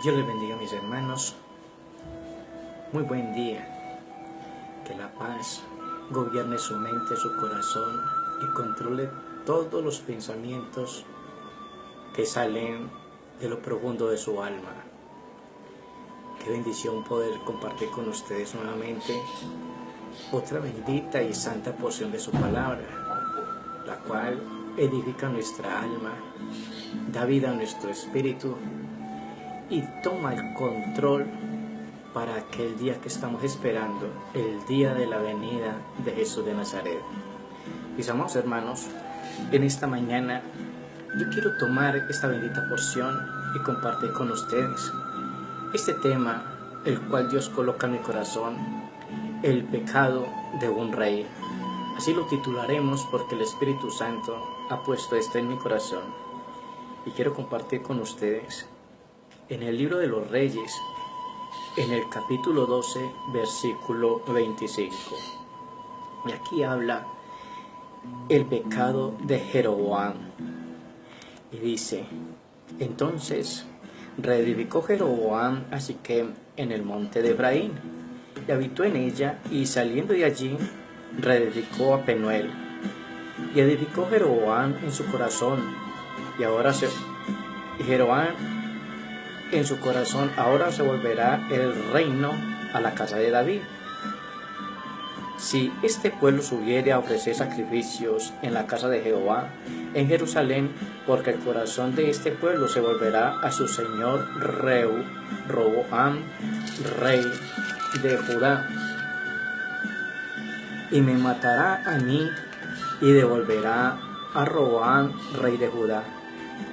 Dios les bendiga, mis hermanos. Muy buen día. Que la paz gobierne su mente, su corazón y controle todos los pensamientos que salen de lo profundo de su alma. Qué bendición poder compartir con ustedes nuevamente otra bendita y santa porción de su palabra, la cual edifica nuestra alma, da vida a nuestro espíritu y toma el control para aquel día que estamos esperando, el día de la venida de Jesús de Nazaret. Mis amados hermanos, en esta mañana yo quiero tomar esta bendita porción y compartir con ustedes este tema, el cual Dios coloca en mi corazón, el pecado de un rey. Así lo titularemos porque el Espíritu Santo ha puesto esto en mi corazón y quiero compartir con ustedes en el libro de los Reyes, en el capítulo 12, versículo 25. Y aquí habla el pecado de Jeroboam. Y dice: entonces reedificó Jeroboam a Siquem en el monte de Efraín, y habitó en ella, y saliendo de allí, reedificó a Penuel. Y edificó Jeroboam en su corazón, ahora se volverá el reino a la casa de David. Si este pueblo subiere a ofrecer sacrificios en la casa de Jehová en Jerusalén, porque el corazón de este pueblo se volverá a su señor Roboam, rey de Judá, y me matará a mí y devolverá a Roboam, rey de Judá.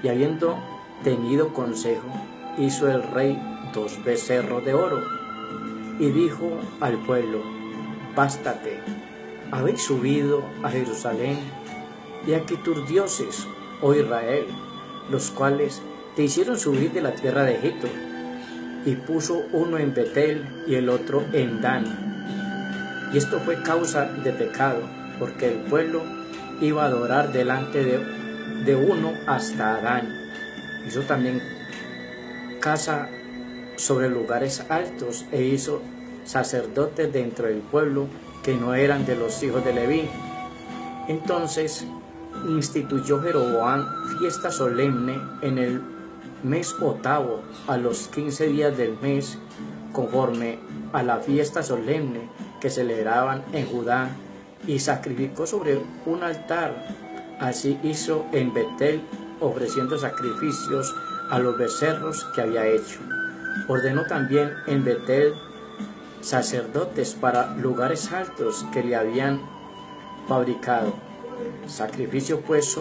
Y habiendo tenido consejo, hizo el rey 2 becerros de oro, y dijo al pueblo: bástate, habéis subido a Jerusalén, y aquí tus dioses, oh Israel, los cuales te hicieron subir de la tierra de Egipto. Y puso uno en Betel y el otro en Dan. Y esto fue causa de pecado, porque el pueblo iba a adorar delante de uno hasta Dan. Hizo también casa sobre lugares altos, e hizo sacerdotes dentro del pueblo que no eran de los hijos de Leví. Entonces instituyó Jeroboam fiesta solemne en el mes 8, a los 15 días del mes, conforme a la fiesta solemne que celebraban en Judá, y sacrificó sobre un altar. Así hizo en Betel, ofreciendo sacrificios a los becerros que había hecho. Ordenó también en Betel sacerdotes para lugares altos que le habían fabricado. Sacrificó pues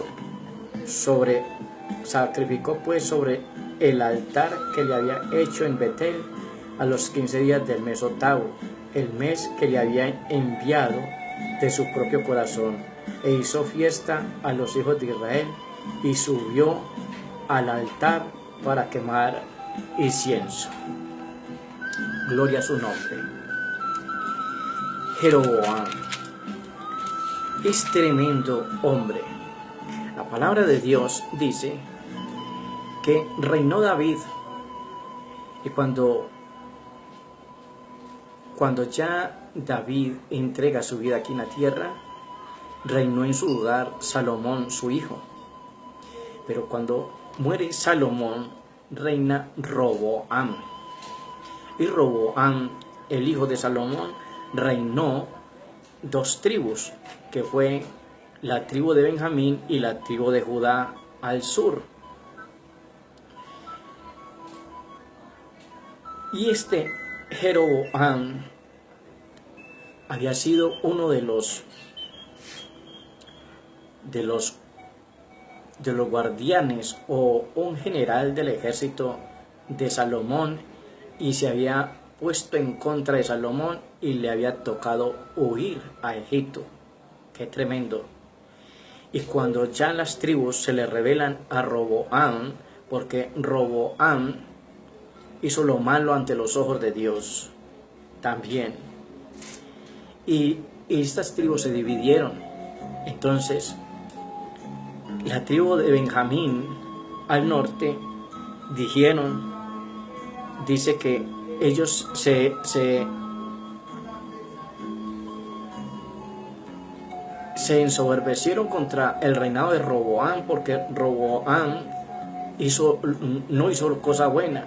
sobre el altar que le había hecho en Betel a los 15 días del mes 8, el mes que le había enviado de su propio corazón, e hizo fiesta a los hijos de Israel, y subió al altar para quemar incienso. Gloria a su nombre. Jeroboam es tremendo hombre. La palabra de Dios dice que reinó David, y cuando ya David entrega su vida aquí en la tierra, reinó en su lugar Salomón, su hijo. Pero cuando muere Salomón, reina Roboam. Y Roboam, el hijo de Salomón, reinó 2 tribus, que fue la tribu de Benjamín y la tribu de Judá al sur. Y este Jeroboam había sido uno de los guardianes, o un general del ejército de Salomón, y se había puesto en contra de Salomón y le había tocado huir a Egipto. Qué tremendo. Y cuando ya las tribus se le rebelan a Roboam, porque Roboam hizo lo malo ante los ojos de Dios también, y estas tribus se dividieron. Entonces la tribu de Benjamín al norte dijeron: dice que ellos se ensoberbecieron contra el reinado de Roboam, porque Roboam no hizo cosa buena.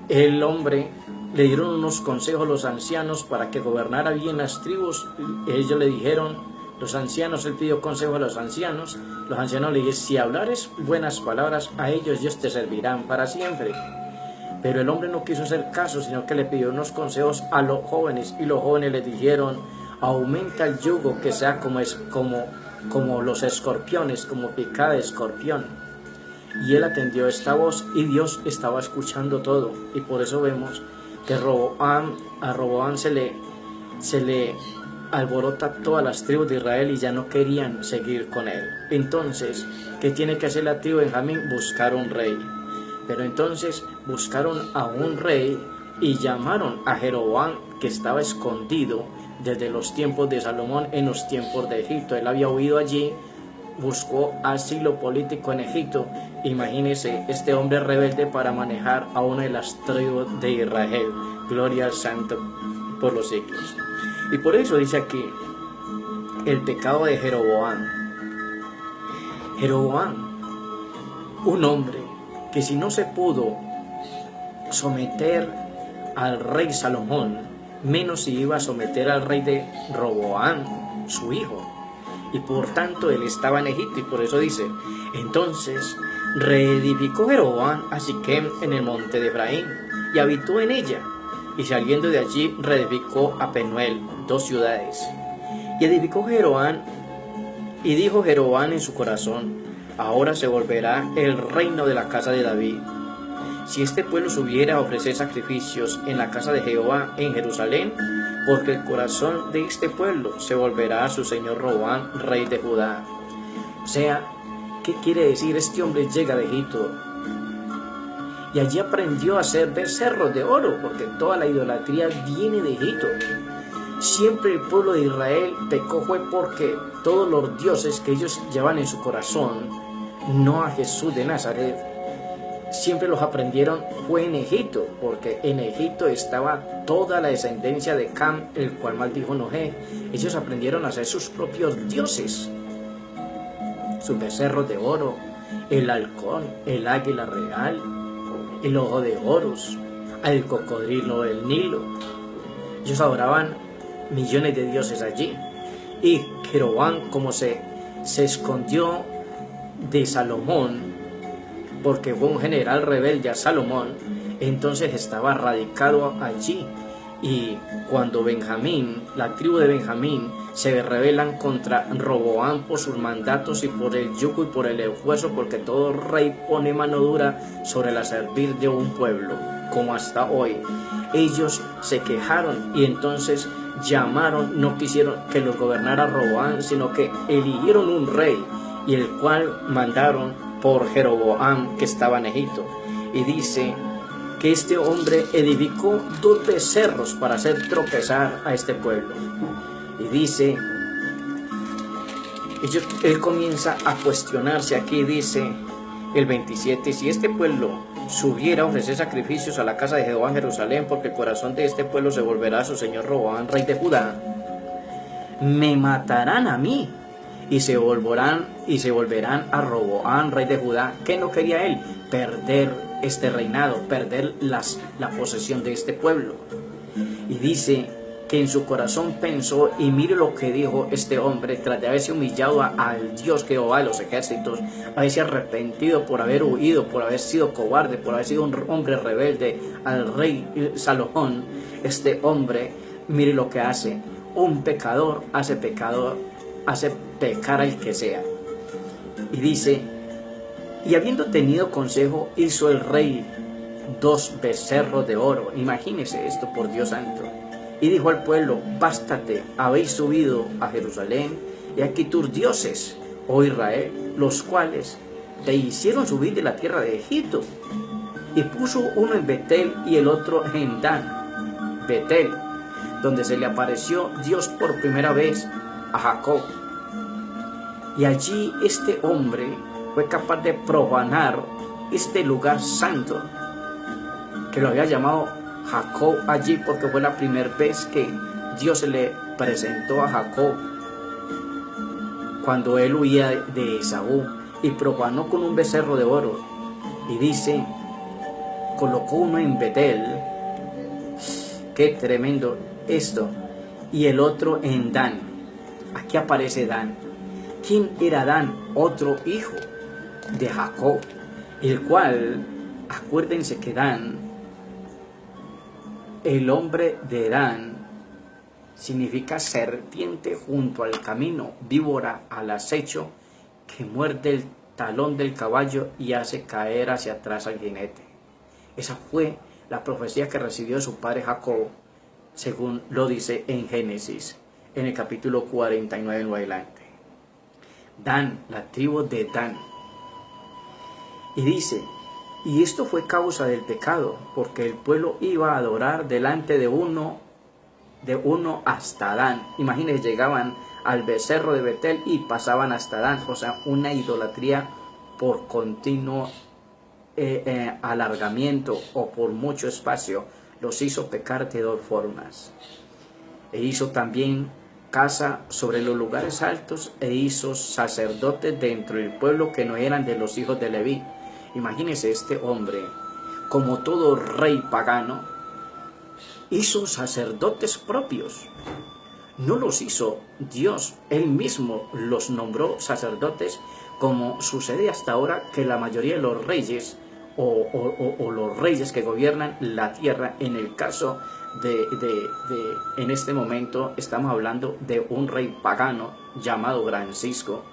El hombre le dieron unos consejos a los ancianos para que gobernara bien las tribus. Ellos le dijeron, los ancianos, él pidió consejo a los ancianos le dijeron, si hablares buenas palabras a ellos te servirán para siempre. Pero el hombre no quiso hacer caso, sino que le pidió unos consejos a los jóvenes, y los jóvenes le dijeron, aumenta el yugo, que sea como los escorpiones, como picada de escorpión. Y él atendió esta voz, y Dios estaba escuchando todo. Y por eso vemos que a Roboam se le alborota todas las tribus de Israel y ya no querían seguir con él. Entonces, ¿qué tiene que hacer la tribu de Benjamín? Buscar un rey. Pero entonces buscaron a un rey y llamaron a Jeroboam, que estaba escondido desde los tiempos de Salomón en los tiempos de Egipto. Él había huido allí, buscó asilo político en Egipto. Imagínese este hombre rebelde para manejar a una de las tribus de Israel. Gloria al Santo por los siglos. Y por eso dice aquí el pecado de Jeroboam. Jeroboam, un hombre que si no se pudo someter al rey Salomón, menos se iba a someter al rey de Roboam, su hijo. Y por tanto él estaba en Egipto, y por eso dice, entonces reedificó Jeroboam a Siquem en el monte de Efraín, y habitó en ella, y saliendo de allí reedificó a Penuel, 2 ciudades. Y edificó Jeroboam, y dijo Jeroboam en su corazón, ahora se volverá el reino de la casa de David. Si este pueblo subiera a ofrecer sacrificios en la casa de Jehová en Jerusalén, porque el corazón de este pueblo se volverá a su señor Roboam, rey de Judá. O sea, ¿qué quiere decir? Este hombre llega de Egipto y allí aprendió a hacer becerros de oro, porque toda la idolatría viene de Egipto. Siempre el pueblo de Israel pecó fue porque todos los dioses que ellos llevan en su corazón, no a Jesús de Nazaret, siempre los aprendieron fue en Egipto, porque en Egipto estaba toda la descendencia de Cam, el cual maldijo Noé. Ellos aprendieron a hacer sus propios dioses, sus becerros de oro, el halcón, el águila real, el ojo de Horus, el cocodrilo del Nilo. Ellos adoraban millones de dioses allí. Y Jeroboam, como se escondió de Salomón, porque fue un general rebelde a Salomón, entonces estaba radicado allí. Y cuando Benjamín, la tribu de Benjamín, se rebelan contra Roboam por sus mandatos y por el yugo y por el esfuerzo, porque todo rey pone mano dura sobre la servir de un pueblo, como hasta hoy. Ellos se quejaron y entonces llamaron, no quisieron que los gobernara Roboam, sino que eligieron un rey, y el cual mandaron por Jeroboam, que estaba en Egipto. Y dice que este hombre edificó 2 becerros para hacer tropezar a este pueblo. Y dice, él comienza a cuestionarse aquí, dice el 27, si este pueblo subiera a ofrecer sacrificios a la casa de Jehová en Jerusalén, porque el corazón de este pueblo se volverá a su señor Roboam, rey de Judá, me matarán a mí, y se volverán a Roboam, rey de Judá. ¿Qué no quería él? Perder este reinado, perder la posesión de este pueblo. Y dice que en su corazón pensó, y mire lo que dijo este hombre, tras de haberse humillado al Dios Jehová de los ejércitos, haberse arrepentido por haber huido, por haber sido cobarde, por haber sido un hombre rebelde al rey Salomón. Este hombre, mire lo que hace. Un pecador hace pecar al que sea. Y dice, y habiendo tenido consejo, hizo el rey 2 becerros de oro. Imagínese esto, por Dios santo. Y dijo al pueblo, bástate, habéis subido a Jerusalén, y aquí tus dioses, oh Israel, los cuales te hicieron subir de la tierra de Egipto. Y puso uno en Betel y el otro en Dan, Betel, donde se le apareció Dios por primera vez a Jacob. Y allí este hombre fue capaz de profanar este lugar santo. que lo había llamado Jacob allí porque fue la primera vez que Dios se le presentó a Jacob cuando él huía de Esaú y profanó con un becerro de oro. Y dice, colocó uno en Betel, qué tremendo esto, y el otro en Dan. Aquí aparece Dan. ¿Quién era Dan? Otro hijo de Jacob, el cual, acuérdense que Dan, el hombre de Dan, significa serpiente junto al camino, víbora al acecho, que muerde el talón del caballo y hace caer hacia atrás al jinete. Esa fue la profecía que recibió su padre Jacob, según lo dice en Génesis, en el capítulo 49 en adelante. Dan, la tribu de Dan. Y dice, y esto fue causa del pecado, porque el pueblo iba a adorar delante de uno hasta Dan. Imagínense, llegaban al becerro de Betel y pasaban hasta Dan, o sea, una idolatría por continuo alargamiento o por mucho espacio, los hizo pecar de dos formas. E hizo también casa sobre los lugares altos e hizo sacerdotes dentro del pueblo que no eran de los hijos de Leví. Imagínense, este hombre, como todo rey pagano, hizo sacerdotes propios. No los hizo Dios, Él mismo los nombró sacerdotes, como sucede hasta ahora que la mayoría de los reyes o los reyes que gobiernan la tierra, en el caso en este momento estamos hablando de un rey pagano llamado Francisco,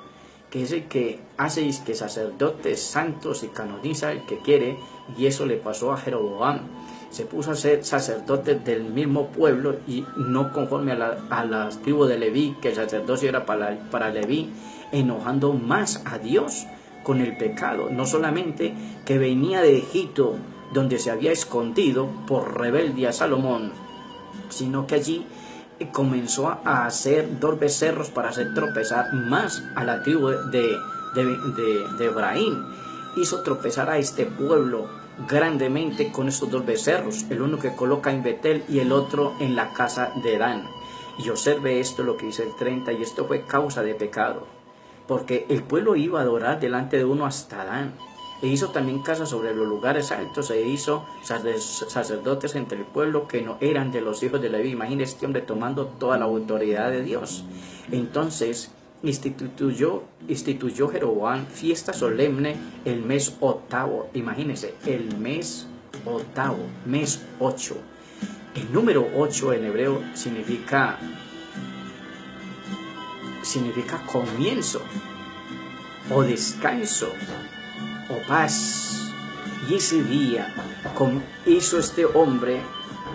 que es el que hace que sacerdotes santos y canoniza el que quiere, y eso le pasó a Jeroboam. Se puso a ser sacerdote del mismo pueblo y no conforme a las tribus de Leví, que el sacerdocio era para Leví, enojando más a Dios con el pecado. No solamente que venía de Egipto, donde se había escondido por rebeldía a Salomón, sino que allí comenzó a hacer dos becerros para hacer tropezar más a la tribu de Efraín. Hizo tropezar a este pueblo grandemente con estos dos becerros, el uno que coloca en Betel y el otro en la casa de Dan. Y observe esto, lo que dice el 30, y esto fue causa de pecado, porque el pueblo iba a adorar delante de uno hasta Dan. E hizo también casa sobre los lugares altos, e hizo sacerdotes entre el pueblo que no eran de los hijos de Leví. Imagínese este hombre tomando toda la autoridad de Dios. Entonces instituyó Jeroboam fiesta solemne el mes octavo. Imagínense, el mes octavo, mes 8. El número 8 en hebreo significa comienzo o descanso o paz. Y ese día hizo este hombre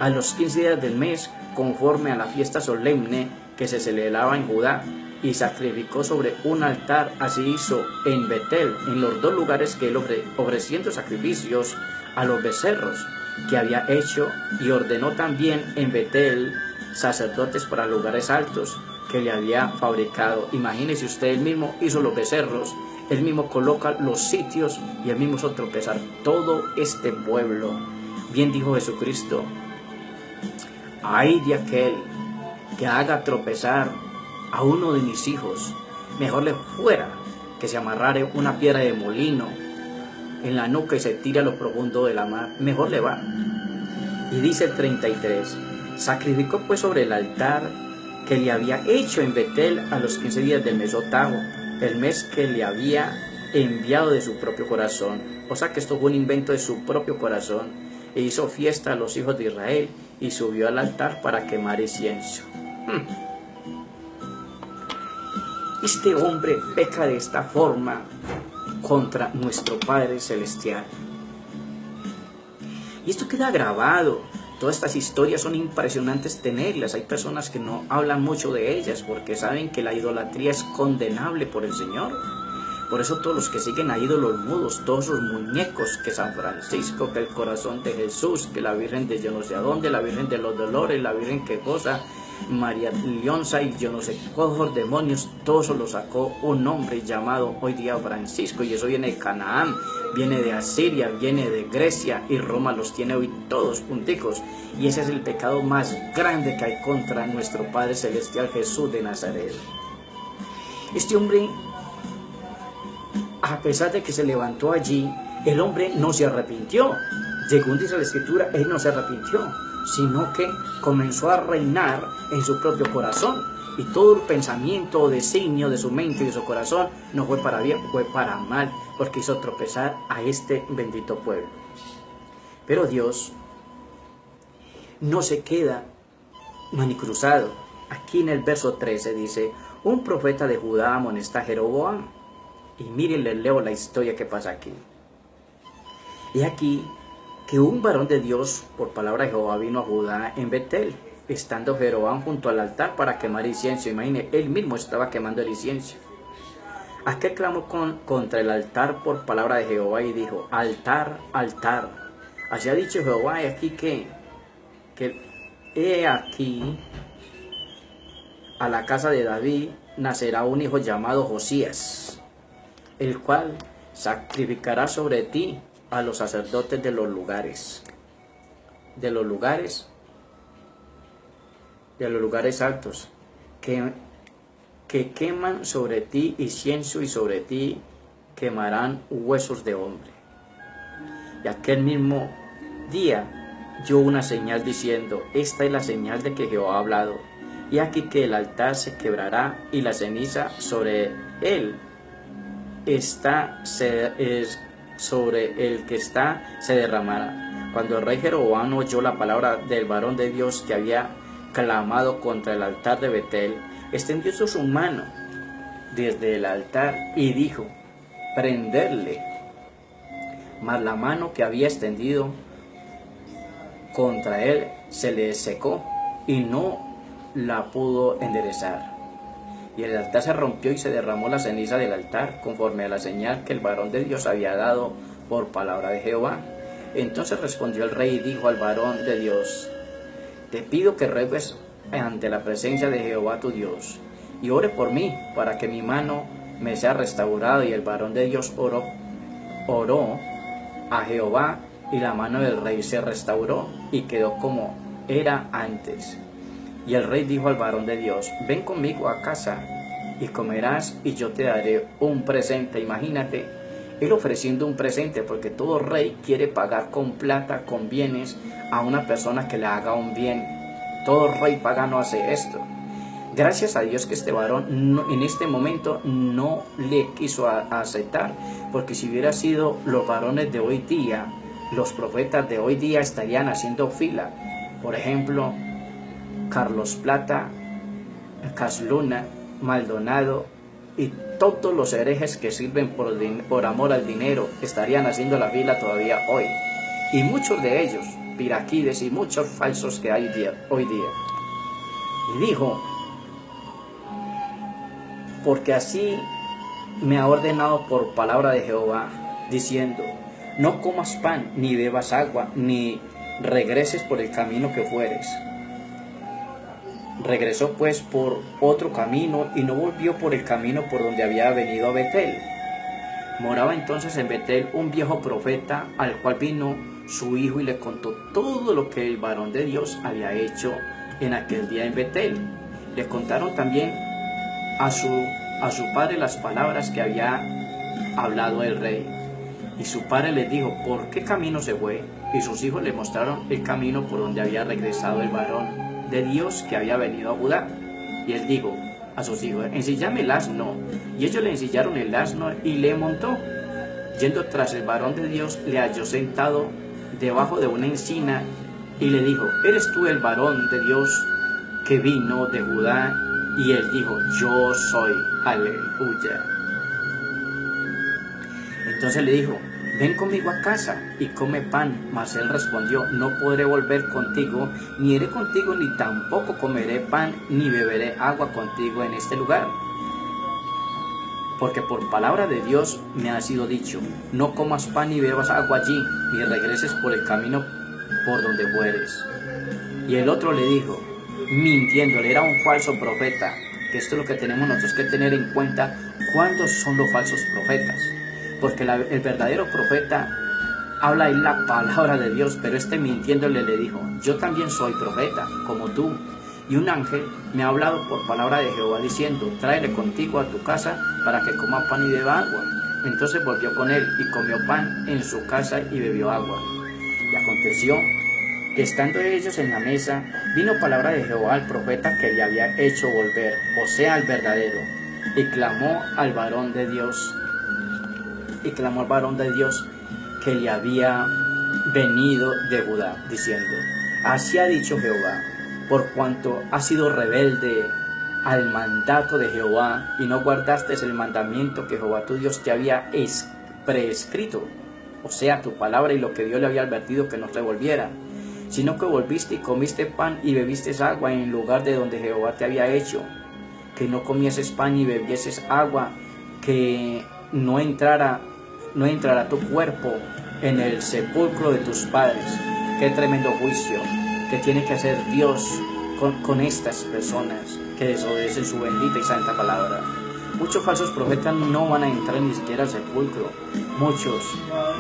a los 15 días del mes, conforme a la fiesta solemne que se celebraba en Judá, y sacrificó sobre un altar. Así hizo en Betel, en los dos lugares que él ofreciendo sacrificios a los becerros que había hecho, y ordenó también en Betel sacerdotes para lugares altos que le había fabricado. Imagínese usted, él mismo hizo los becerros, él mismo coloca los sitios y él mismo hizo tropezar todo este pueblo. Bien dijo Jesucristo, ay de aquel que haga tropezar a uno de mis hijos, mejor le fuera que se amarrare una piedra de molino en la nuca y se tire a lo profundo de la mar, mejor le va. Y dice el 33, sacrificó pues sobre el altar que le había hecho en Betel a los 15 días del mes octavo, el mes que le había enviado de su propio corazón. O sea que esto fue un invento de su propio corazón. E hizo fiesta a los hijos de Israel y subió al altar para quemar incienso. Este hombre peca de esta forma contra nuestro Padre Celestial. Y esto queda grabado. Todas estas historias son impresionantes tenerlas. Hay personas que no hablan mucho de ellas porque saben que la idolatría es condenable por el Señor. Por eso todos los que siguen a ídolos mudos, todos los muñecos, que San Francisco, que el corazón de Jesús, que la Virgen de yo no sé a dónde, la Virgen de los Dolores, la Virgen que cosa, María Lionza y yo no sé cuántos demonios, todo eso lo sacó un hombre llamado hoy día Francisco, y eso viene de Canaán, viene de Asiria, viene de Grecia, y Roma los tiene hoy todos punticos, y ese es el pecado más grande que hay contra nuestro Padre Celestial Jesús de Nazaret. Este hombre, a pesar de que se levantó allí, el hombre no se arrepintió. Según dice la Escritura, él no se arrepintió, sino que comenzó a reinar en su propio corazón. Y todo el pensamiento o designio de su mente y de su corazón no fue para bien, fue para mal, porque hizo tropezar a este bendito pueblo. Pero Dios no se queda manicruzado. Aquí en el verso 13 dice: un profeta de Judá amonesta a Jeroboam. Y miren, les leo la historia que pasa aquí. Y aquí que un varón de Dios, por palabra de Jehová, vino a Judá en Betel, estando Jeroboam junto al altar para quemar incienso. Imagine, él mismo estaba quemando el incienso. Aquel clamó contra el altar por palabra de Jehová y dijo: altar, altar. Así ha dicho Jehová, y aquí que he aquí, a la casa de David nacerá un hijo llamado Josías, el cual sacrificará sobre ti a los sacerdotes de los lugares altos, que queman sobre ti incienso, y sobre ti quemarán huesos de hombre. Y aquel mismo día dio una señal diciendo: esta es la señal de que Jehová ha hablado. Y aquí que el altar se quebrará, y la ceniza sobre él sobre el que está se derramará. Cuando el rey Jeroboam oyó la palabra del varón de Dios que había clamado contra el altar de Betel, extendió su mano desde el altar y dijo: prenderle. Mas la mano que había extendido contra él se le secó y no la pudo enderezar. Y el altar se rompió y se derramó la ceniza del altar, conforme a la señal que el varón de Dios había dado por palabra de Jehová. Entonces respondió el rey y dijo al varón de Dios: te pido que ruegues ante la presencia de Jehová tu Dios, y ore por mí, para que mi mano me sea restaurada. Y el varón de Dios oró a Jehová, y la mano del rey se restauró, y quedó como era antes. Y el rey dijo al varón de Dios: ven conmigo a casa, y comerás, y yo te daré un presente. Imagínate, él ofreciendo un presente, porque todo rey quiere pagar con plata, con bienes, a una persona que le haga un bien. Todo rey pagano hace esto. Gracias a Dios que este varón en este momento no le quiso aceptar, porque si hubiera sido los varones de hoy día, los profetas de hoy día estarían haciendo fila. Por ejemplo, Carlos Plata, Casluna, Maldonado y todos los herejes que sirven por amor al dinero estarían haciendo la fila todavía hoy. Y muchos de ellos, piraquides y muchos falsos que hay hoy día. Y dijo: porque así me ha ordenado por palabra de Jehová, diciendo: no comas pan, ni bebas agua, ni regreses por el camino que fueres. Regresó pues por otro camino, y no volvió por el camino por donde había venido a Betel. Moraba entonces en Betel un viejo profeta, al cual vino su hijo y le contó todo lo que el varón de Dios había hecho en aquel día en Betel. Le contaron también a su padre las palabras que había hablado el rey. Y su padre les dijo: ¿por qué camino se fue? Y sus hijos le mostraron el camino por donde había regresado el varón de Dios que había venido a Judá. Y él dijo a sus hijos: ensillame el asno. Y ellos le ensillaron el asno y le montó. Yendo tras el varón de Dios, le halló sentado debajo de una encina y le dijo: ¿eres tú el varón de Dios que vino de Judá? Y él dijo: yo soy. Aleluya. Entonces le dijo: ven conmigo a casa y come pan. Mas él respondió: no podré volver contigo, ni iré contigo, ni tampoco comeré pan, ni beberé agua contigo en este lugar. Porque por palabra de Dios me ha sido dicho: no comas pan ni bebas agua allí, ni regreses por el camino por donde fueres. Y el otro le dijo: mintiéndole, era un falso profeta. Que esto es lo que tenemos nosotros que tener en cuenta, cuándo son los falsos profetas. Porque el verdadero profeta habla en la palabra de Dios, pero este mintiéndole le dijo, yo también soy profeta, como tú. Y un ángel me ha hablado por palabra de Jehová diciendo, tráele contigo a tu casa para que coma pan y beba agua. Entonces volvió con él y comió pan en su casa y bebió agua. Y aconteció que estando ellos en la mesa, vino palabra de Jehová al profeta que le había hecho volver, o sea, al verdadero, y clamó al varón de Dios, que le había venido de Judá, diciendo, así ha dicho Jehová, por cuanto has sido rebelde al mandato de Jehová, y no guardaste el mandamiento que Jehová tu Dios te había prescrito, o sea, tu palabra y lo que Dios le había advertido que no te volviera, sino que volviste y comiste pan y bebiste agua en lugar de donde Jehová te había hecho, que no comieses pan y bebieses agua, que no entrara tu cuerpo en el sepulcro de tus padres. Qué tremendo juicio que tiene que hacer Dios con estas personas que desobedecen su bendita y santa palabra. Muchos falsos profetas no van a entrar ni siquiera al sepulcro. Muchos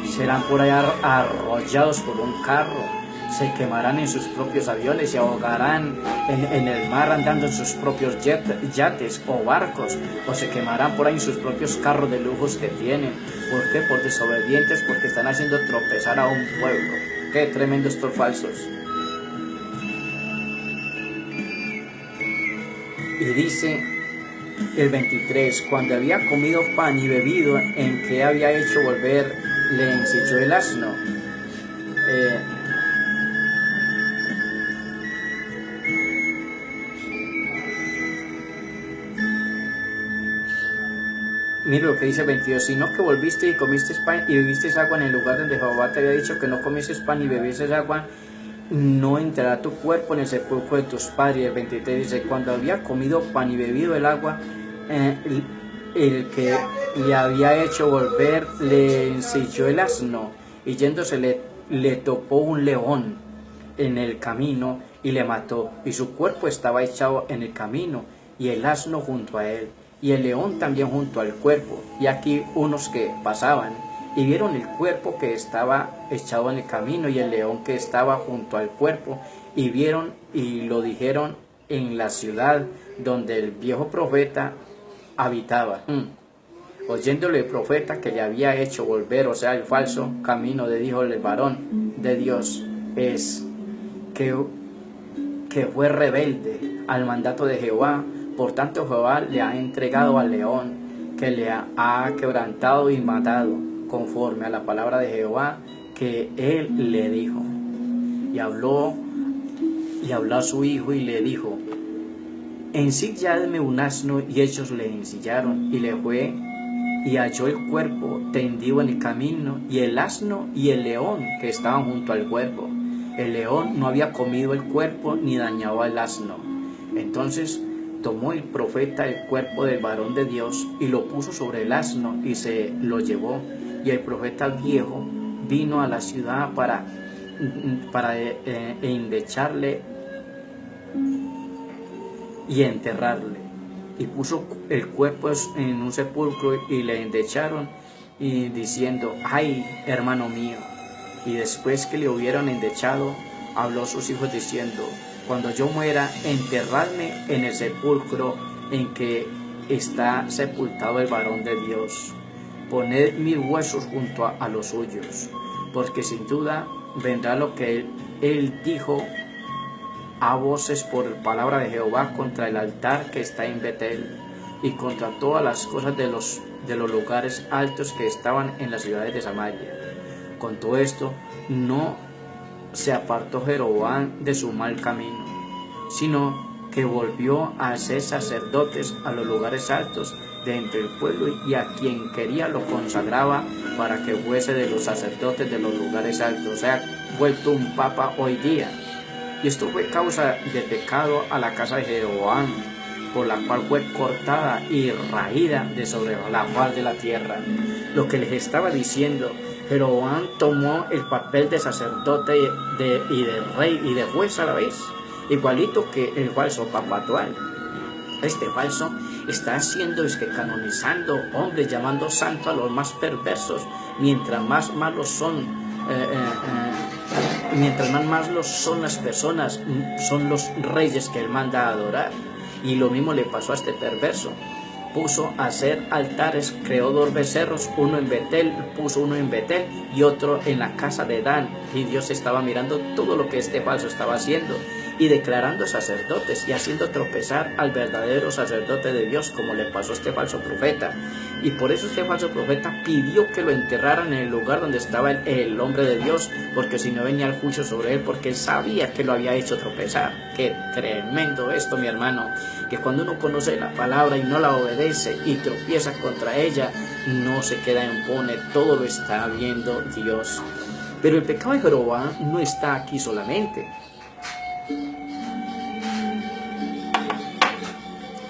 serán por allá arrollados por un carro, se quemarán en sus propios aviones, se ahogarán en el mar andando en sus propios yates o barcos, o se quemarán por ahí en sus propios carros de lujos que tienen. ¿Por qué? Por desobedientes, porque están haciendo tropezar a un pueblo. Qué tremendo estos falsos. Y dice el 23, cuando había comido pan y bebido, en que había hecho volver, le ensilló el asno. Mira lo que dice el 22, sino que volviste y comiste pan y bebiste agua en el lugar donde Jehová te había dicho que no comieses pan y bebieses agua, no entrará tu cuerpo en el sepulcro de tus padres. El 23 dice, cuando había comido pan y bebido el agua, el que le había hecho volver le ensilló el asno, y yéndose le topó un león en el camino y le mató, y su cuerpo estaba echado en el camino, y el asno junto a él, y el león también junto al cuerpo. Y aquí unos que pasaban y vieron el cuerpo que estaba echado en el camino y el león que estaba junto al cuerpo, y vieron y lo dijeron en la ciudad donde el viejo profeta habitaba. Oyéndole el profeta que le había hecho volver, o sea, el falso camino, le dijo el varón de Dios, es que fue rebelde al mandato de Jehová. Por tanto, Jehová le ha entregado al león, que le ha quebrantado y matado, conforme a la palabra de Jehová que él le dijo. Y habló a su hijo y le dijo, ensilladme un asno, y ellos le ensillaron, y le fue y halló el cuerpo tendido en el camino, y el asno y el león que estaban junto al cuerpo. El león no había comido el cuerpo ni dañado al asno. Entonces tomó el profeta el cuerpo del varón de Dios y lo puso sobre el asno y se lo llevó. Y el profeta viejo vino a la ciudad para endecharle y enterrarle. Y puso el cuerpo en un sepulcro y le endecharon, y diciendo, ay, hermano mío. Y después que le hubieron endechado, habló a sus hijos diciendo, cuando yo muera, enterradme en el sepulcro en que está sepultado el varón de Dios. Poned mis huesos junto a los suyos, porque sin duda vendrá lo que él dijo a voces por palabra de Jehová contra el altar que está en Betel, y contra todas las cosas de los lugares altos que estaban en las ciudades de Samaria. Con todo esto, no se apartó Jeroboam de su mal camino, sino que volvió a hacer sacerdotes a los lugares altos de entre el pueblo, y a quien quería lo consagraba para que fuese de los sacerdotes de los lugares altos. O sea, vuelto un papa hoy día. Y esto fue causa de pecado a la casa de Jeroboam, por la cual fue cortada y raída de sobre la faz de la tierra. Lo que les estaba diciendo, Jeroboam tomó el papel de sacerdote y de rey y de juez a la vez, igualito que el falso papa actual. Este falso está haciendo canonizando hombres, llamando santo a los más perversos, mientras más malos son, mientras más malos son las personas, son los reyes que él manda a adorar. Y lo mismo le pasó a este perverso. Puso a hacer altares, creó 2 becerros, uno en Betel, puso uno en Betel y otro en la casa de Dan. Y Dios estaba mirando todo lo que este falso estaba haciendo y declarando sacerdotes y haciendo tropezar al verdadero sacerdote de Dios, como le pasó a este falso profeta. Y por eso este falso profeta pidió que lo enterraran en el lugar donde estaba el hombre de Dios, porque si no venía el juicio sobre él, porque él sabía que lo había hecho tropezar. Qué tremendo esto, mi hermano, que cuando uno conoce la palabra y no la obedece y tropieza contra ella, no se queda impune, todo lo está viendo Dios. Pero el pecado de Jeroboam no está aquí solamente.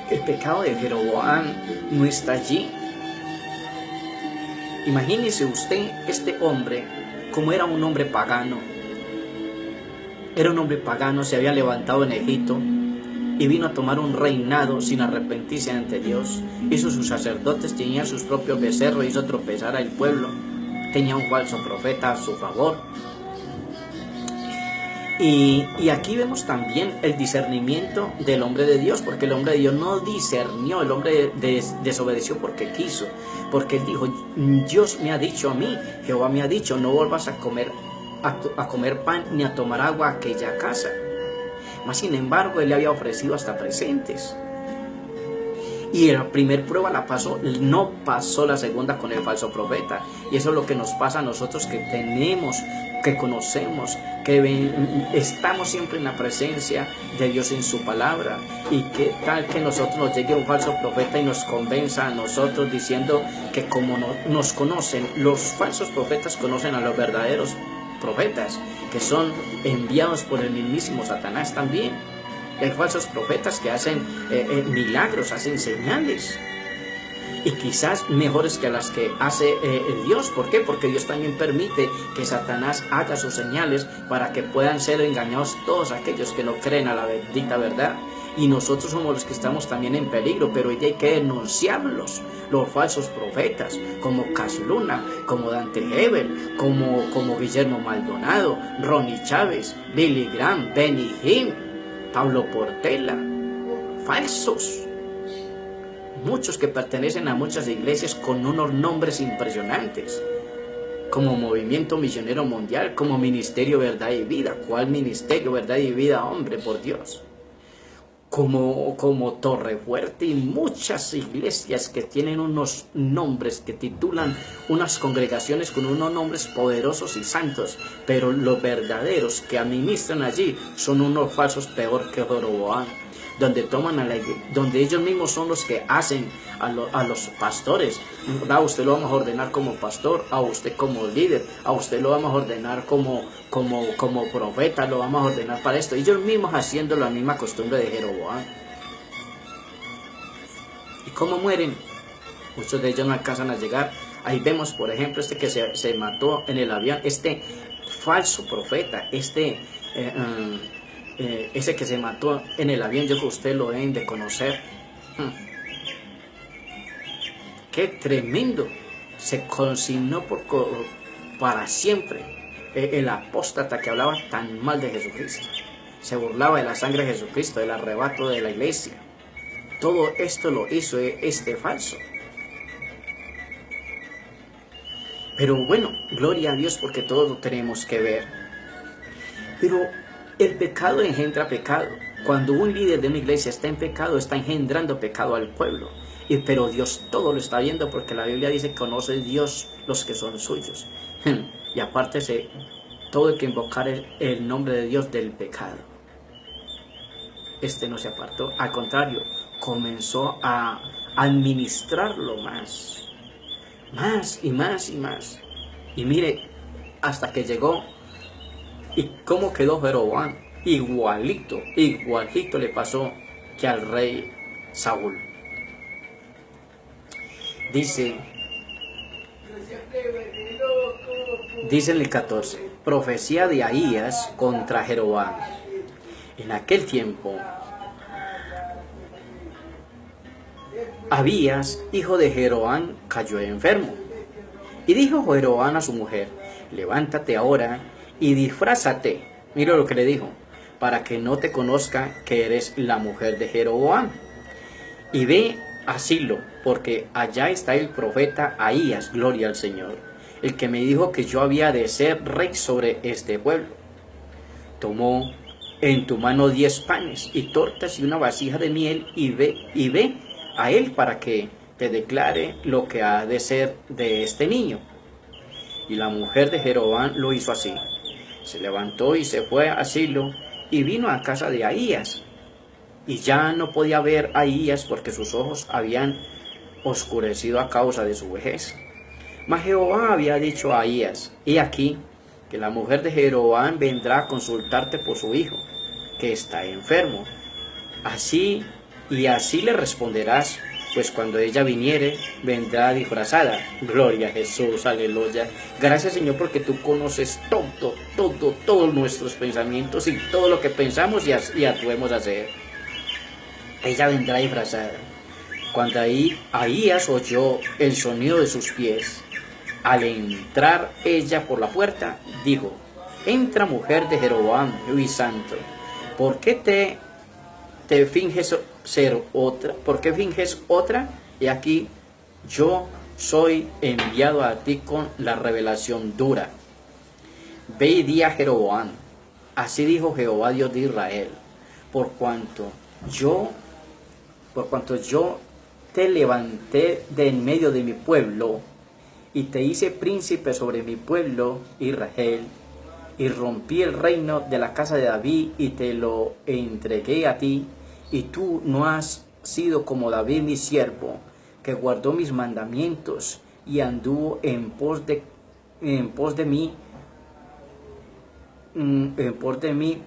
El pecado de Jeroboam no está allí. Imagínese usted este hombre, como era un hombre pagano. Era un hombre pagano, se había levantado en Egipto y vino a tomar un reinado sin arrepentirse ante Dios. Hizo sus sacerdotes, tenía sus propios becerros, hizo tropezar al pueblo. Tenía un falso profeta a su favor. Y aquí vemos también el discernimiento del hombre de Dios, porque el hombre de Dios no discernió, el hombre desobedeció porque quiso, porque él dijo, Dios me ha dicho a mí, Jehová me ha dicho, no vuelvas a comer pan ni a tomar agua a aquella casa. Mas sin embargo, él le había ofrecido hasta presentes. Y la primera prueba la pasó, no pasó la segunda con el falso profeta. Y eso es lo que nos pasa a nosotros, que tenemos, que conocemos, que estamos siempre en la presencia de Dios en su palabra. Y qué tal que nosotros nos llegue un falso profeta y nos convenza a nosotros diciendo que como nos conocen, los falsos profetas conocen a los verdaderos profetas, que son enviados por el mismísimo Satanás también. Hay falsos profetas que hacen milagros, hacen señales, y quizás mejores que las que hace Dios. ¿Por qué? Porque Dios también permite que Satanás haga sus señales para que puedan ser engañados todos aquellos que no creen a la bendita verdad. Y nosotros somos los que estamos también en peligro, pero hoy hay que denunciarlos, los falsos profetas, como Casluna, como Dante Hebel, como Guillermo Maldonado, Ronnie Chávez, Billy Graham, Benny Hinn, Pablo Portela, falsos. Muchos que pertenecen a muchas iglesias con unos nombres impresionantes, como Movimiento Misionero Mundial, como Ministerio Verdad y Vida. ¿Cuál Ministerio Verdad y Vida, hombre, por Dios? Como Torre Fuerte y muchas iglesias que tienen unos nombres, que titulan unas congregaciones con unos nombres poderosos y santos, pero los verdaderos que administran allí son unos falsos peor que Jeroboam, donde ellos mismos son los que hacen a los pastores. A usted lo vamos a ordenar como pastor, a usted como líder, a usted lo vamos a ordenar como profeta, lo vamos a ordenar para esto. Ellos mismos haciendo la misma costumbre de Jeroboam. ¿Y cómo mueren? Muchos de ellos no alcanzan a llegar. Ahí vemos, por ejemplo, que se mató en el avión, este falso profeta, ese que se mató en el avión. Yo creo que usted lo deben de conocer. ¡Qué tremendo! Se consignó para siempre. El apóstata que hablaba tan mal de Jesucristo, se burlaba de la sangre de Jesucristo, del arrebato de la iglesia. Todo esto lo hizo este falso. Pero bueno, gloria a Dios, porque todos lo tenemos que ver. Pero el pecado engendra pecado. Cuando un líder de una iglesia está en pecado, está engendrando pecado al pueblo. Pero Dios todo lo está viendo, porque la Biblia dice que conoce Dios los que son suyos. Y aparte todo el que invocar el nombre de Dios del pecado, no se apartó, al contrario, comenzó a administrarlo más y más y más. Y mire, hasta que llegó, y cómo quedó Jeroboam, igualito le pasó que al rey Saúl. Dice en el 14, profecía de Ahías contra Jeroboam. En aquel tiempo, Abías, hijo de Jeroboam, cayó enfermo. Y dijo Jeroboam a su mujer: levántate ahora y disfrázate. Mira lo que le dijo: para que no te conozca que eres la mujer de Jeroboam. Y ve a Silo, porque allá está el profeta Ahías, gloria al Señor, el que me dijo que yo había de ser rey sobre este pueblo. Tomó en tu mano 10 panes y tortas y una vasija de miel, y ve a él para que te declare lo que ha de ser de este niño. Y la mujer de Jeroboam lo hizo así. Se levantó y se fue a Silo y vino a casa de Ahías. Y ya no podía ver a Ahías porque sus ojos habían oscurecido a causa de su vejez. Mas Jehová había dicho a Ahías: he aquí que la mujer de Jeroboam vendrá a consultarte por su hijo, que está enfermo. Así le responderás, pues cuando ella viniere, vendrá disfrazada. Gloria a Jesús, aleluya. Gracias, Señor, porque tú conoces todos nuestros pensamientos y todo lo que pensamos y actuemos a hacer. Ella vendrá disfrazada. Cuando Ahías oyó el sonido de sus pies, al entrar ella por la puerta, dijo: entra, mujer de Jeroboam, Dios santo. ¿Por qué te finges ser otra? ¿Por qué finges otra? Y aquí yo soy enviado a ti con la revelación dura. Ve y di a Jeroboam: así dijo Jehová, Dios de Israel, por cuanto yo te levanté de en medio de mi pueblo y te hice príncipe sobre mi pueblo Israel, y rompí el reino de la casa de David y te lo entregué a ti, y tú no has sido como David mi siervo, que guardó mis mandamientos y anduvo en pos de mí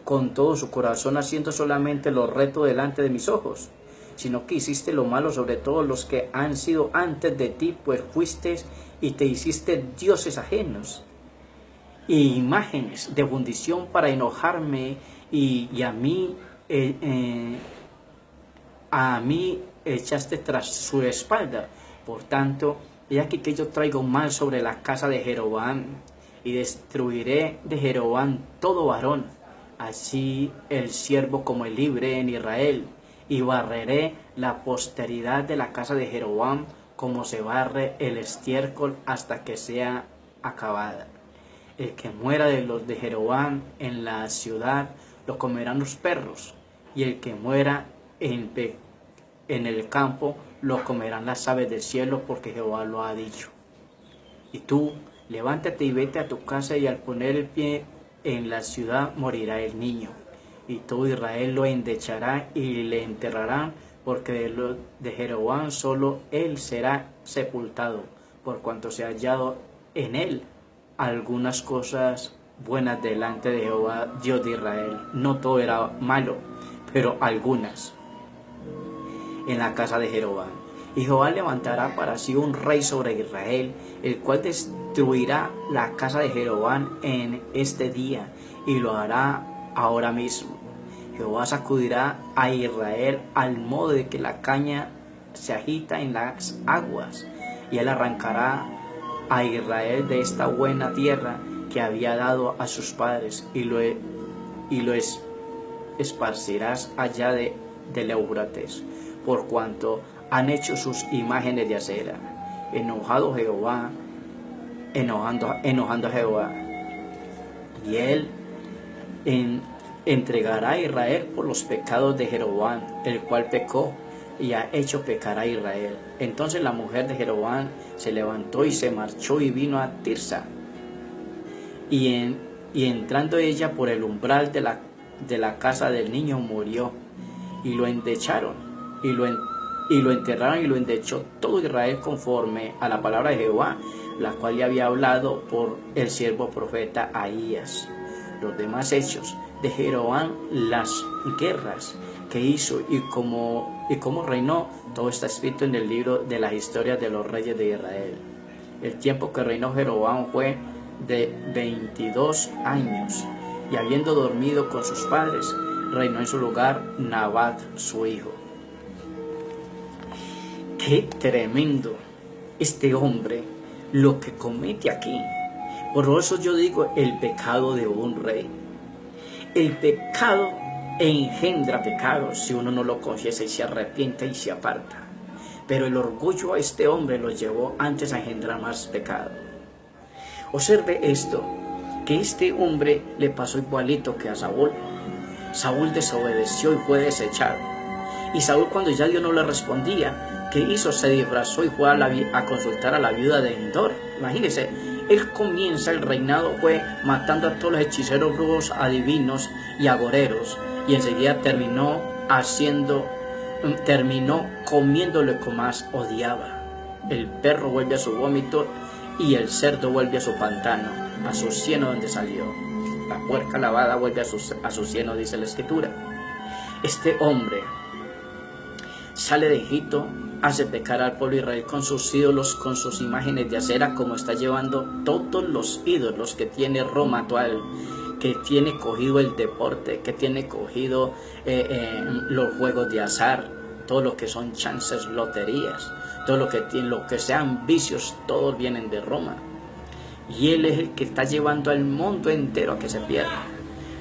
con todo su corazón, haciendo solamente lo recto delante de mis ojos, sino que hiciste lo malo sobre todos los que han sido antes de ti, pues fuiste y te hiciste dioses ajenos y imágenes de fundición para enojarme, y a mí echaste tras su espalda. Por tanto, he aquí que yo traigo mal sobre la casa de Jeroboam, y destruiré de Jeroboam todo varón, así el siervo como el libre en Israel, y barreré la posteridad de la casa de Jeroboam como se barre el estiércol hasta que sea acabada. El que muera de los de Jeroboam en la ciudad lo comerán los perros, y el que muera en el campo lo comerán las aves del cielo, porque Jehová lo ha dicho. Y tú, levántate y vete a tu casa, y al poner el pie en la ciudad morirá el niño, y todo Israel lo endechará y le enterrarán, porque de Jeroboam solo él será sepultado, por cuanto se ha hallado en él algunas cosas buenas delante de Jehová, Dios de Israel. No todo era malo, pero algunas en la casa de Jeroboam. Y Jehová levantará para sí un rey sobre Israel, el cual destruirá la casa de Jeroboam en este día, y lo hará ahora mismo. Jehová sacudirá a Israel al modo de que la caña se agita en las aguas, y él arrancará a Israel de esta buena tierra que había dado a sus padres, y lo esparcirás allá del Éufrates, por cuanto han hecho sus imágenes de acera. Enojando a Jehová, y él entregará a Israel por los pecados de Jeroboam, el cual pecó y ha hecho pecar a Israel. Entonces la mujer de Jeroboam se levantó y se marchó y vino a Tirsa, y entrando ella por el umbral de la casa del niño, murió, y lo endecharon, y lo enterraron, y lo endechó todo Israel conforme a la palabra de Jehová, la cual le había hablado por el siervo profeta Ahías. Los demás hechos de Jeroboam, las guerras que hizo y cómo reinó, todo está escrito en el libro de las historias de los reyes de Israel. El tiempo que reinó Jeroboam fue de 22 años, y habiendo dormido con sus padres, reinó en su lugar Nabat, su hijo. Qué tremendo este hombre lo que comete aquí. Por eso yo digo el pecado de un rey. El pecado engendra pecado si uno no lo confiesa y se arrepiente y se aparta. Pero el orgullo a este hombre lo llevó antes a engendrar más pecado. Observe esto, que este hombre le pasó igualito que a Saúl. Saúl desobedeció y fue desechado. Y Saúl, cuando ya Dios no le respondía, ¿qué hizo? Se disfrazó y fue a consultar a la viuda de Endor. Imagínense, él comienza el reinado, fue matando a todos los hechiceros, brujos, adivinos y agoreros, y enseguida terminó comiendo lo que más odiaba. El perro vuelve a su vómito y el cerdo vuelve a su pantano, a su cieno donde salió. La puerca lavada vuelve a su cieno, dice la Escritura. Este hombre sale de Egipto, hace pecar al pueblo de Israel con sus ídolos, con sus imágenes de acera, como está llevando todos los ídolos que tiene Roma actual, que tiene cogido el deporte, que tiene cogido los juegos de azar, todo lo que son chances, loterías, todo lo que sean vicios, todos vienen de Roma. Y él es el que está llevando al mundo entero a que se pierda.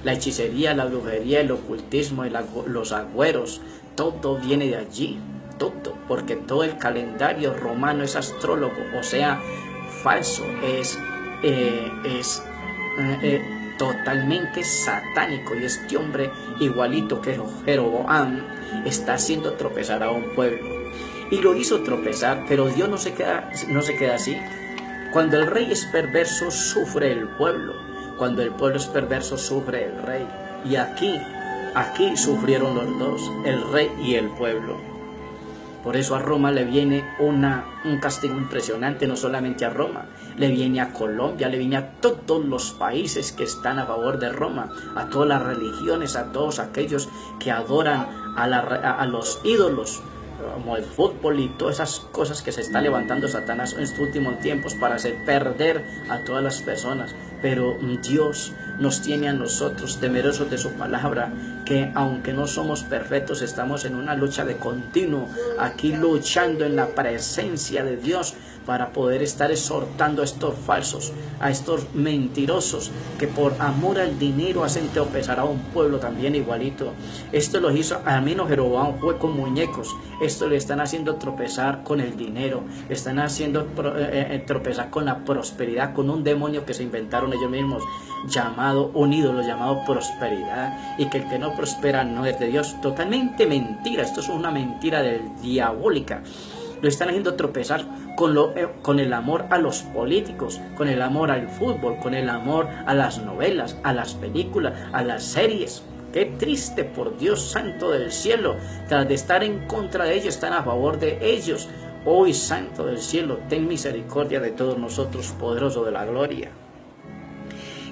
La hechicería, la brujería, el ocultismo, los agüeros, todo viene de allí. Todo, porque todo el calendario romano es astrólogo, o sea, falso, es totalmente satánico. Y este hombre, igualito que Jeroboam, está haciendo tropezar a un pueblo. Y lo hizo tropezar, pero Dios no se queda así. Cuando el rey es perverso, sufre el pueblo. Cuando el pueblo es perverso, sufre el rey. Y aquí sufrieron los dos, el rey y el pueblo. Por eso a Roma le viene un castigo impresionante, no solamente a Roma, le viene a Colombia, le viene a todos los países que están a favor de Roma, a todas las religiones, a todos aquellos que adoran a los ídolos, como el fútbol y todas esas cosas que se está levantando Satanás en estos últimos tiempos para hacer perder a todas las personas. Pero Dios nos tiene a nosotros temerosos de su palabra, que aunque no somos perfectos, estamos en una lucha de continuo, aquí luchando en la presencia de Dios para poder estar exhortando a estos falsos, a estos mentirosos, que por amor al dinero hacen tropezar a un pueblo también igualito. Esto lo hizo, al menos Jeroboam fue con muñecos, esto le están haciendo tropezar con el dinero, le están haciendo tropezar con la prosperidad, con un demonio que se inventaron ellos mismos, un ídolo llamado prosperidad, y que el que no prospera no es de Dios. Totalmente mentira, esto es una mentira diabólica. Lo están haciendo tropezar con el amor a los políticos, con el amor al fútbol, con el amor a las novelas, a las películas, a las series. Qué triste, por Dios santo del cielo. Tras de estar en contra de ellos, están a favor de ellos. Hoy, santo del cielo, ten misericordia de todos nosotros, poderoso de la gloria.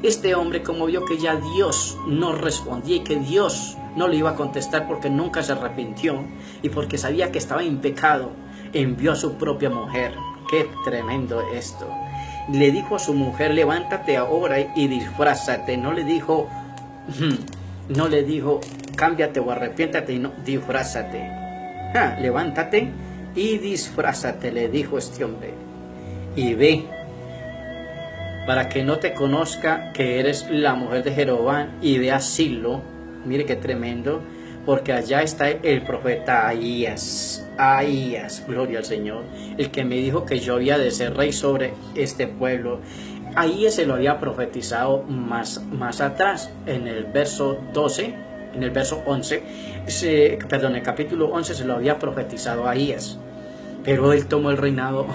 Este hombre, como vio que ya Dios no respondía y que Dios no le iba a contestar porque nunca se arrepintió y porque sabía que estaba en pecado, envió a su propia mujer. Qué tremendo esto. Le dijo a su mujer: levántate ahora y disfrázate. No le dijo cámbiate o arrepiéntate, no, disfrázate. Levántate y disfrázate, le dijo este hombre, y ve, para que no te conozca que eres la mujer de Jeroboam, y ve a Silo. Mire qué tremendo, porque allá está el profeta Ahías, gloria al Señor, el que me dijo que yo había de ser rey sobre este pueblo. Ahías se lo había profetizado más atrás, en el verso 12, en el verso 11, en el capítulo 11 se lo había profetizado a Ahías, pero él tomó el reinado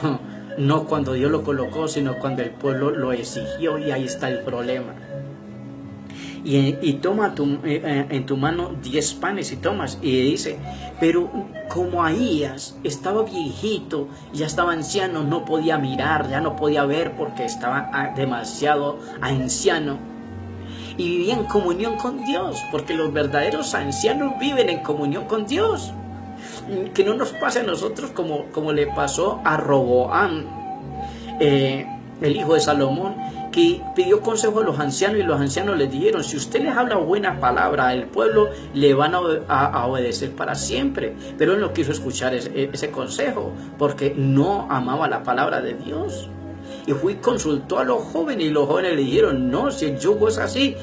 no cuando Dios lo colocó, sino cuando el pueblo lo exigió, y ahí está el problema. Y toma en tu mano 10 panes y tomas, y dice, pero como Ahías estaba viejito, ya estaba anciano, no podía mirar, ya no podía ver porque estaba demasiado anciano, y vivía en comunión con Dios, porque los verdaderos ancianos viven en comunión con Dios. Que no nos pase a nosotros como le pasó a Roboam, el hijo de Salomón, que pidió consejo a los ancianos y los ancianos les dijeron: si usted les habla buena palabra al pueblo, le van a obedecer para siempre. Pero él no quiso escuchar ese consejo porque no amaba la palabra de Dios. Y fue y consultó a los jóvenes y los jóvenes le dijeron: no, si el yugo es así,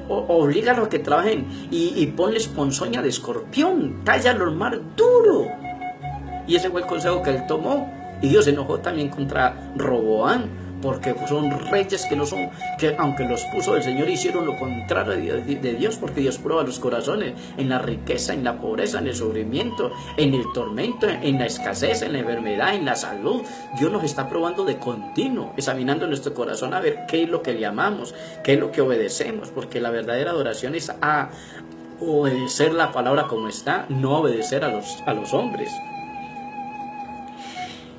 oblígalos a que trabajen y ponles ponzoña de escorpión, tállalos más duro. Y ese fue el consejo que él tomó. Y Dios se enojó también contra Roboán, porque son reyes que aunque los puso el Señor, hicieron lo contrario de Dios, porque Dios prueba los corazones en la riqueza, en la pobreza, en el sufrimiento, en el tormento, en la escasez, en la enfermedad, en la salud. Dios nos está probando de continuo, examinando nuestro corazón a ver qué es lo que le amamos, qué es lo que obedecemos, porque la verdadera adoración es a obedecer la palabra como está, no obedecer a los hombres.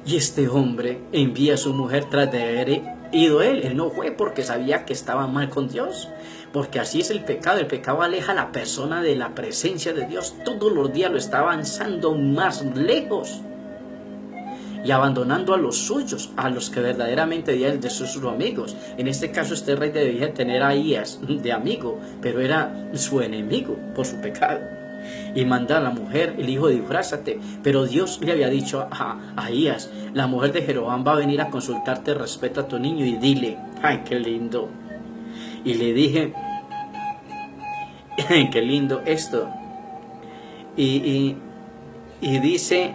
Y este hombre envía a su mujer tras de haber ido él. Él no fue porque sabía que estaba mal con Dios. Porque así es el pecado. El pecado aleja a la persona de la presencia de Dios. Todos los días lo está avanzando más lejos. Y abandonando a los suyos, a los que verdaderamente debían de ser sus amigos. En este caso, este rey debía tener a Ahías de amigo, pero era su enemigo por su pecado. Y manda a la mujer, el hijo, disfrázate. Pero Dios le había dicho a Ahías: la mujer de Jeroboam va a venir a consultarte respecto a tu niño y dile. Ay, qué lindo. Y le dije: qué lindo esto. Y dice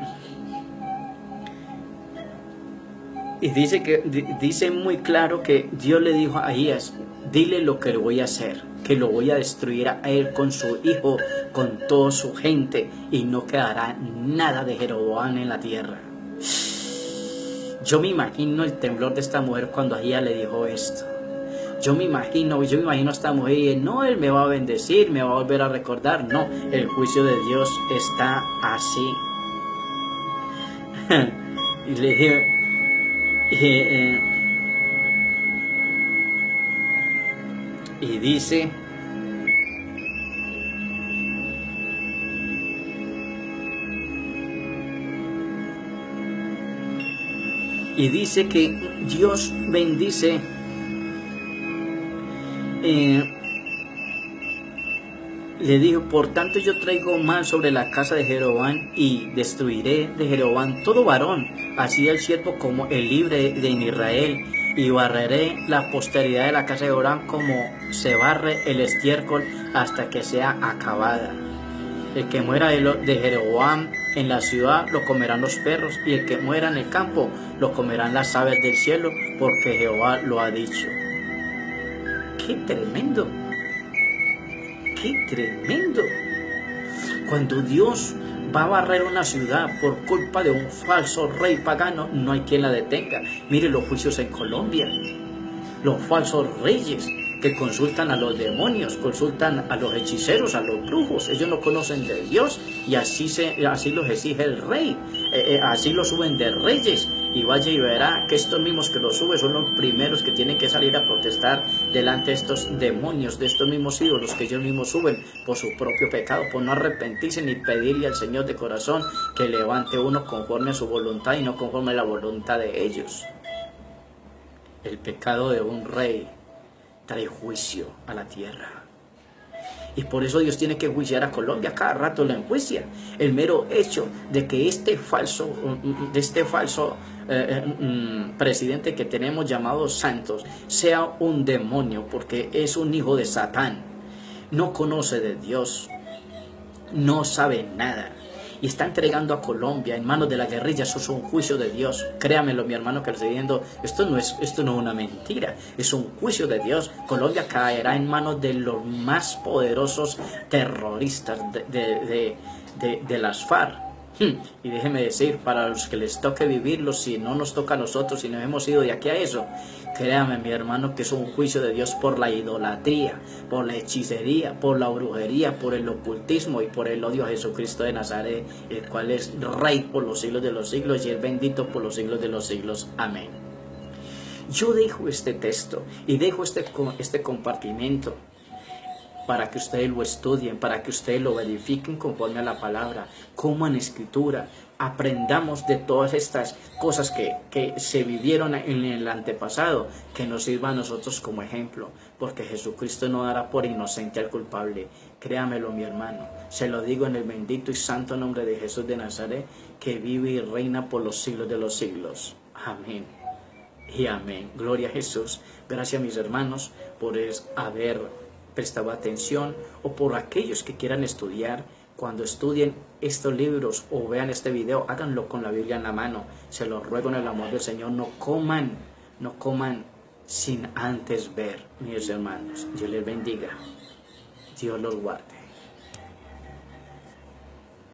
dice muy claro que Dios le dijo a Ahías: dile lo que le voy a hacer, que lo voy a destruir a él con su hijo, con toda su gente, y no quedará nada de Jeroboam en la tierra. Yo me imagino el temblor de esta mujer cuando Ahías le dijo esto. Yo me imagino a esta mujer y no, él me va a bendecir, me va a volver a recordar. No, el juicio de Dios está así. Y le dije, y dice: que Dios bendice le dijo: por tanto yo traigo mal sobre la casa de Jeroboam y destruiré de Jeroboam todo varón, así el siervo como el libre de Israel, y barreré la posteridad de la casa de Jeroboam como se barre el estiércol hasta que sea acabada. El que muera de Jeroboam en la ciudad lo comerán los perros, y el que muera en el campo lo comerán las aves del cielo, porque Jehová lo ha dicho. ¡Qué tremendo! ¡Qué tremendo! Cuando Dios va a barrer una ciudad por culpa de un falso rey pagano, no hay quien la detenga. Mire los juicios en Colombia. Los falsos reyes que consultan a los demonios, consultan a los hechiceros, a los brujos. Ellos no conocen de Dios y así los exige el rey. Así los suben de reyes. Y vaya y verá que estos mismos que los suben son los primeros que tienen que salir a protestar delante de estos demonios, de estos mismos ídolos que ellos mismos suben por su propio pecado, por no arrepentirse ni pedirle al Señor de corazón que levante uno conforme a su voluntad y no conforme a la voluntad de ellos. El pecado de un rey trae juicio a la tierra. Y por eso Dios tiene que juiciar a Colombia, cada rato lo enjuicia. El mero hecho de que este falso presidente que tenemos llamado Santos sea un demonio, porque es un hijo de Satán, no conoce de Dios, no sabe nada, y está entregando a Colombia en manos de la guerrilla. Eso es un juicio de Dios. Créamelo, mi hermano, que lo estoy diciendo. Esto no es una mentira, es un juicio de Dios. Colombia caerá en manos de los más poderosos terroristas de las FARC. Y déjeme decir, para los que les toque vivirlo, si no nos toca a nosotros, si no hemos ido de aquí a eso, créame, mi hermano, que es un juicio de Dios por la idolatría, por la hechicería, por la brujería, por el ocultismo y por el odio a Jesucristo de Nazaret, el cual es Rey por los siglos de los siglos y es bendito por los siglos de los siglos. Amén. Yo dejo este texto y dejo este compartimento para que ustedes lo estudien, para que ustedes lo verifiquen conforme a la palabra, como en escritura. Aprendamos de todas estas cosas que se vivieron en el antepasado, que nos sirva a nosotros como ejemplo, porque Jesucristo no dará por inocente al culpable. Créamelo, mi hermano, se lo digo en el bendito y santo nombre de Jesús de Nazaret, que vive y reina por los siglos de los siglos. Amén y amén. Gloria a Jesús. Gracias, mis hermanos, por haber prestado atención, o por aquellos que quieran estudiar. Cuando estudien estos libros o vean este video, háganlo con la Biblia en la mano. Se lo ruego en el amor del Señor. No coman sin antes ver, mis hermanos. Dios les bendiga. Dios los guarde.